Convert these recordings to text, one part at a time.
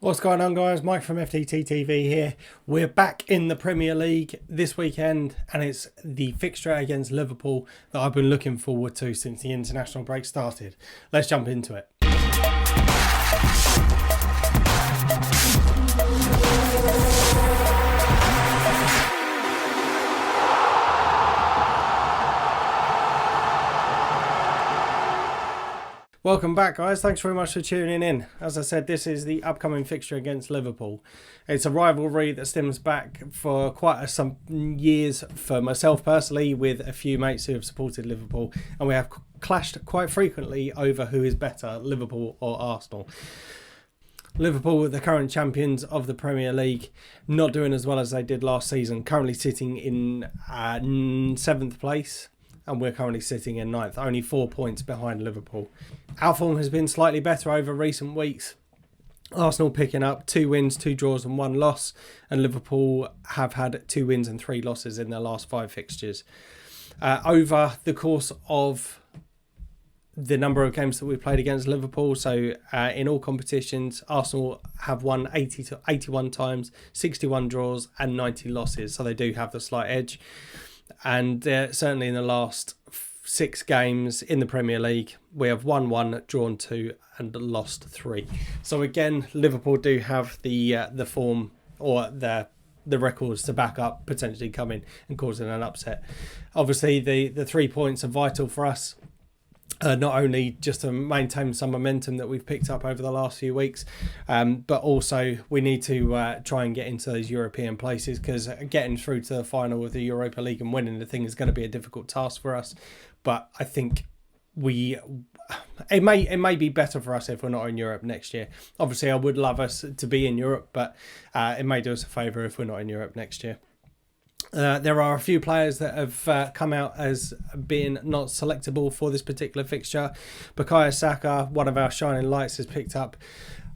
What's going on, guys? Mike from FDT-TV here. We're back in the Premier League this weekend, and it's the fixture against Liverpool that I've been looking forward to since the international break started. Let's jump into it. Welcome back, guys. Thanks very much for tuning in. As I said, this is the upcoming fixture against Liverpool. It's a rivalry that stems back for quite some years for myself personally, with a few mates who have supported Liverpool, and we have clashed quite frequently over who is better, Liverpool or Arsenal. Liverpool, the current champions of the Premier League, not doing as well as they did last season, currently sitting in 7th place. And we're currently sitting in 9th, only 4 points behind Liverpool. Our form has been slightly better over recent weeks. Arsenal picking up 2 wins, 2 draws and 1 loss. And Liverpool have had 2 wins and 3 losses in their last 5 fixtures. Over the course of the number of games that we've played against Liverpool, so in all competitions, Arsenal have won 80 to 81 times, 61 draws and 90 losses. So they do have the slight edge. And certainly in the last 6 games in the Premier League, we have won 1, drawn 2 and lost 3. So again, Liverpool do have the form or the records to back up potentially coming and causing an upset. Obviously, the 3 points are vital for us. Not only just to maintain some momentum that we've picked up over the last few weeks, but also we need to try and get into those European places, because getting through to the final of the Europa League and winning the thing is going to be a difficult task for us. But I think it may be better for us if we're not in Europe next year. Obviously, I would love us to be in Europe, but it may do us a favour if we're not in Europe next year. There are a few players that have come out as being not selectable for this particular fixture. Bukayo Saka, one of our shining lights, has picked up,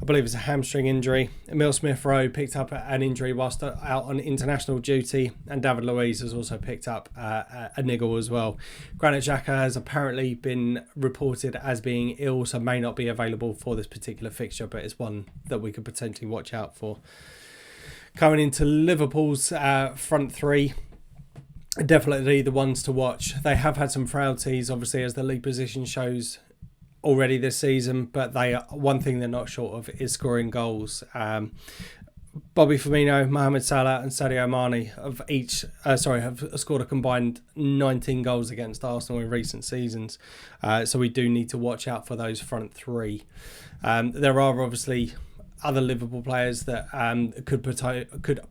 I believe it's a hamstring injury. Emil Smith-Rowe picked up an injury whilst out on international duty, and David Luiz has also picked up a niggle as well. Granit Xhaka has apparently been reported as being ill, so may not be available for this particular fixture, but it's one that we could potentially watch out for. Coming into Liverpool's front three, definitely the ones to watch. They have had some frailties, obviously, as the league position shows already this season, but one thing they're not short of is scoring goals. Bobby Firmino, Mohamed Salah and Sadio Mane have scored a combined 19 goals against Arsenal in recent seasons. So we do need to watch out for those front three. There are obviously other Liverpool players that could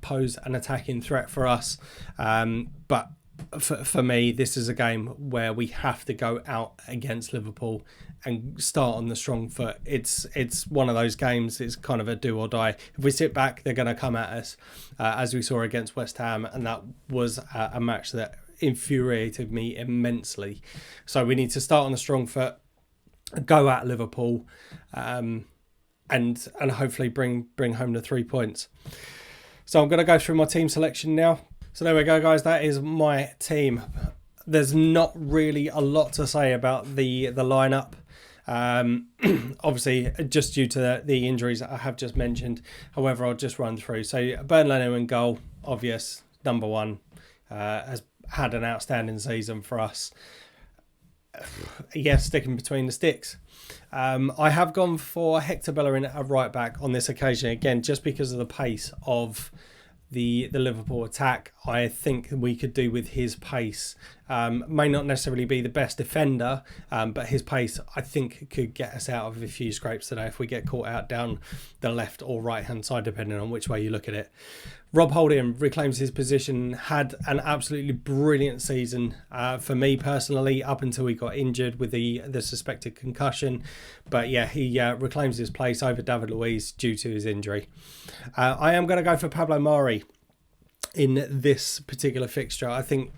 pose an attacking threat for us. But for me, this is a game where we have to go out against Liverpool and start on the strong foot. It's one of those games, it's kind of a do or die. If we sit back, they're going to come at us, as we saw against West Ham, and that was a match that infuriated me immensely. So we need to start on the strong foot, go at Liverpool, and hopefully bring home the 3 points. So I'm going to go through my team selection now. So there we go, guys. That is my team. There's not really a lot to say about the lineup. Obviously, just due to the injuries that I have just mentioned. However, I'll just run through. So Bernd Leno in goal, obvious, number 1. Has had an outstanding season for us. Yes, sticking between the sticks. I have gone for Hector Bellerin at right back on this occasion, again, just because of the pace of the Liverpool attack. I think we could do with his pace. May not necessarily be the best defender, but his pace, I think, could get us out of a few scrapes today if we get caught out down the left or right hand side, depending on which way you look at it. Rob Holding reclaims his position, had an absolutely brilliant season for me personally, up until he got injured with the suspected concussion. But yeah, he reclaims his place over David Luiz due to his injury. I am going to go for Pablo Mari in this particular fixture. I think,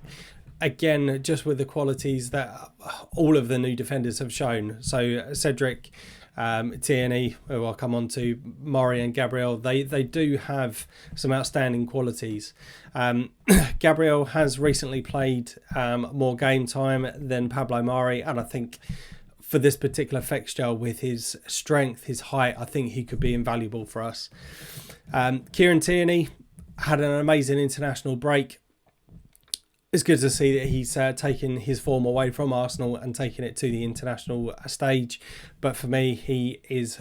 again, just with the qualities that all of the new defenders have shown. So Cedric, Tierney, who I'll come on to, Mari and Gabriel, they do have some outstanding qualities. Gabriel has recently played more game time than Pablo Mari, and I think for this particular fixture, with his strength, his height, I think he could be invaluable for us. Kieran Tierney had an amazing international break. It's good to see that he's taken his form away from Arsenal and taking it to the international stage. But for me, he is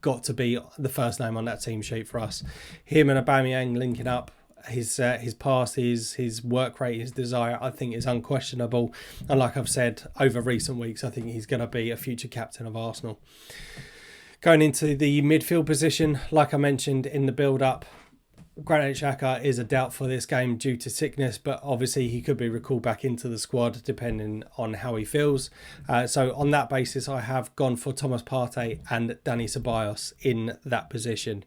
got to be the first name on that team sheet for us. Him and Aubameyang linking up, his passes, his work rate, his desire, I think is unquestionable. And like I've said over recent weeks, I think he's going to be a future captain of Arsenal. Going into the midfield position, like I mentioned in the build-up, Granit Xhaka is a doubt for this game due to sickness, but obviously he could be recalled back into the squad depending on how he feels. So on that basis, I have gone for Thomas Partey and Dani Ceballos in that position.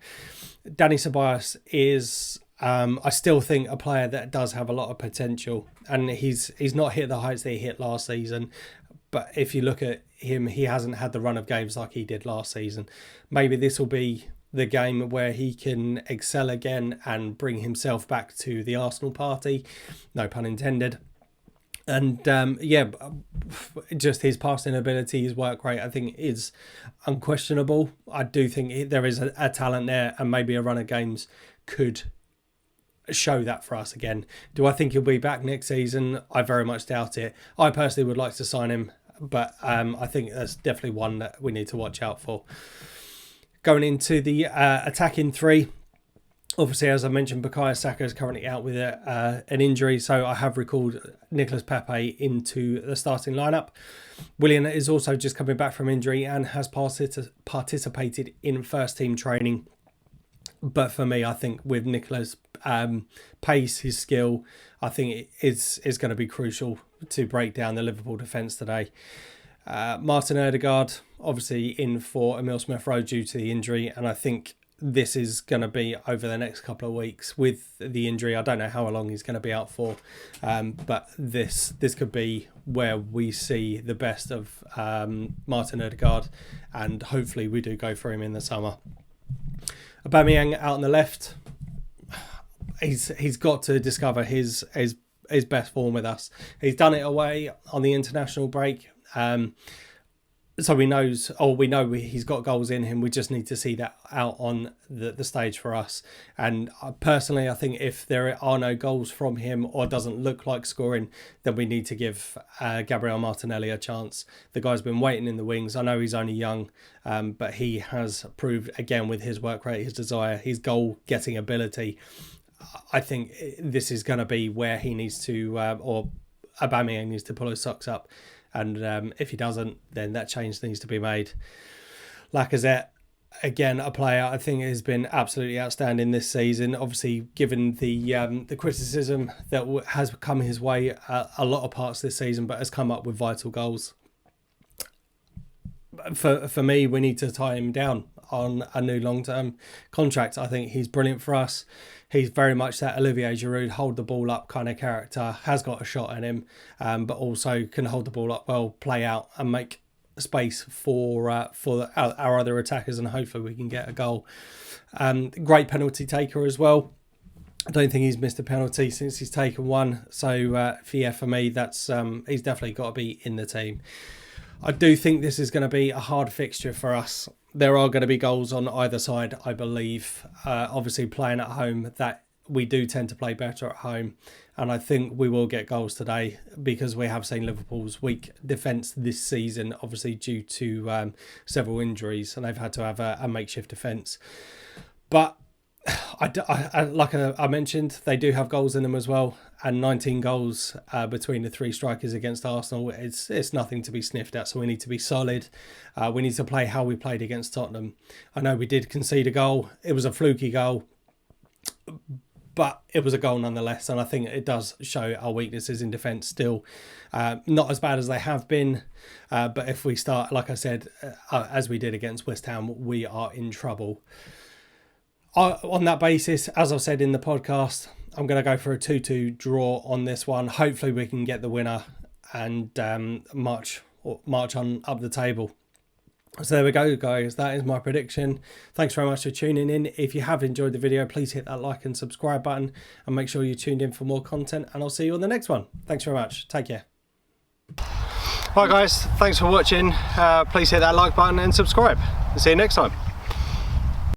Dani Ceballos is, I still think, a player that does have a lot of potential, and he's not hit the heights that he hit last season. But if you look at him, he hasn't had the run of games like he did last season. Maybe this will be the game where he can excel again and bring himself back to the Arsenal party, no pun intended. And just his passing ability, his work rate, I think is unquestionable. I do think there is a talent there, and maybe a run of games could show that for us again. Do I think he'll be back next season? I very much doubt it. I personally would like to sign him, but I think that's definitely one that we need to watch out for. Going into the attacking three, obviously, as I mentioned, Bukayo Saka is currently out with an injury, so I have recalled Nicolas Pepe into the starting lineup. Willian is also just coming back from injury and has participated in first team training. But for me, I think with Nicolas' pace, his skill, I think it is going to be crucial to break down the Liverpool defence today. Martin Odegaard, obviously in for Emile Smith-Rowe due to the injury, and I think this is going to be over the next couple of weeks with the injury. I don't know how long he's going to be out for, but this could be where we see the best of Martin Odegaard, and hopefully we do go for him in the summer. Aubameyang out on the left, he's got to discover his best form with us. He's done it away on the international break. So we know he's got goals in him. We just need to see that out on the stage for us. And personally, I think if there are no goals from him or doesn't look like scoring, then we need to give Gabriel Martinelli a chance. The guy's been waiting in the wings. I know he's only young, but he has proved again with his work rate, his desire, his goal-getting ability. I think this is going to be where he needs to, or Aubameyang needs to pull his socks up. And if he doesn't, then that change needs to be made. Lacazette, again, a player I think has been absolutely outstanding this season. Obviously, given the criticism that has come his way a lot of parts this season, but has come up with vital goals. For me, we need to tie him down on a new long-term contract. I think he's brilliant for us. He's very much that Olivier Giroud, hold the ball up kind of character, has got a shot in him, but also can hold the ball up well, play out and make space for our other attackers, and hopefully we can get a goal. Great penalty taker as well. I don't think he's missed a penalty since he's taken one. So for me, that's he's definitely got to be in the team. I do think this is going to be a hard fixture for us. There are going to be goals on either side, I believe. Obviously, playing at home, that we do tend to play better at home. And I think we will get goals today because we have seen Liverpool's weak defence this season, obviously due to several injuries, and they've had to have a makeshift defence. But like I mentioned, they do have goals in them as well, and 19 goals between the three strikers against Arsenal. It's nothing to be sniffed at, so we need to be solid. We need to play how we played against Tottenham. I know we did concede a goal. It was a fluky goal, but it was a goal nonetheless, and I think it does show our weaknesses in defence still. Not as bad as they have been, but if we start, like I said, as we did against West Ham, we are in trouble. On that basis, as I've said in the podcast, I'm going to go for a 2-2 draw on this one. Hopefully we can get the winner and march on up the table. So there we go, guys. That is my prediction. Thanks very much for tuning in. If you have enjoyed the video, please hit that like and subscribe button and make sure you're tuned in for more content. And I'll see you on the next one. Thanks very much. Take care. Right guys, thanks for watching. Please hit that like button and subscribe. See you next time.